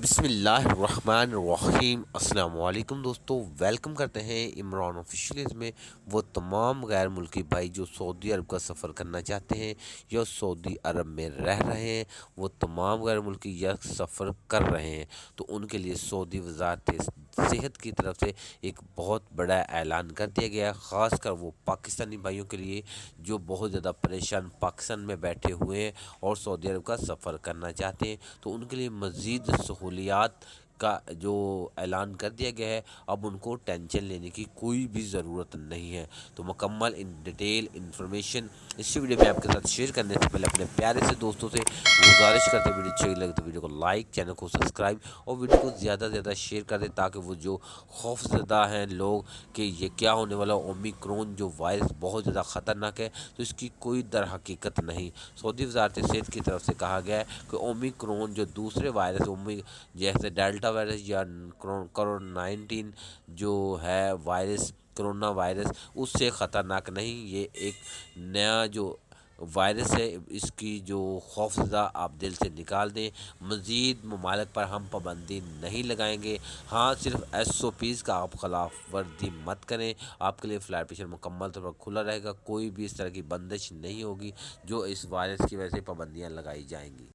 बिस्मिल्लाहिर्रहमानिर्रहीम। अस्सलाम वालेकुम दोस्तों, वेलकम करते हैं इमरान ऑफिशियल्स में। वो तमाम गैर मुल्की भाई जो सऊदी अरब का सफ़र करना चाहते हैं या सऊदी अरब में रह रहे हैं, वो तमाम गैर मुल्की या सफ़र कर रहे हैं, तो उनके लिए सऊदी वजारत सेहत की तरफ से एक बहुत बड़ा ऐलान कर दिया गया है। ख़ासकर वो पाकिस्तानी भाइयों के लिए जो बहुत ज़्यादा परेशान पाकिस्तान में बैठे हुए हैं और सऊदी अरब का सफ़र करना चाहते हैं, तो उनके लिए मज़ीद सहूलियात का जो ऐलान कर दिया गया है। अब उनको टेंशन लेने की कोई भी ज़रूरत नहीं है। तो मुकम्मल इन डिटेल इन्फॉर्मेशन इस वीडियो में आपके साथ शेयर करने से पहले अपने प्यारे से दोस्तों से गुजारिश करते हैं, वीडियो अच्छी लगे तो वीडियो को लाइक, चैनल को सब्सक्राइब और वीडियो को ज़्यादा से ज़्यादा शेयर कर दें, ताकि वो जो खौफज़दा हैं लोग कि ये क्या होने वाला, ओमिक्रॉन जो वायरस बहुत ज़्यादा ख़तरनाक है, तो इसकी कोई दर हकीकत नहीं। सऊदी वजारत सेहत की तरफ से कहा गया है कि ओमिक्रॉन जो दूसरे वायरस जैसे डेल्टा वायरस या कोरोना 19 जो है वायरस, कोरोना वायरस, उससे ख़तरनाक नहीं। ये एक नया जो वायरस है, इसकी जो खौफज़दा आप दिल से निकाल दें। मज़ीद ममालिक पर हम पाबंदी नहीं लगाएंगे। हाँ, सिर्फ SOPs का आप खिलाफ वर्दी मत करें। आपके लिए फ़्लाइट पेशन मुकम्मल तौर पर खुला रहेगा। कोई भी इस तरह की बंदिश नहीं होगी जो इस वायरस की वजह से पाबंदियाँ लगाई जाएंगी।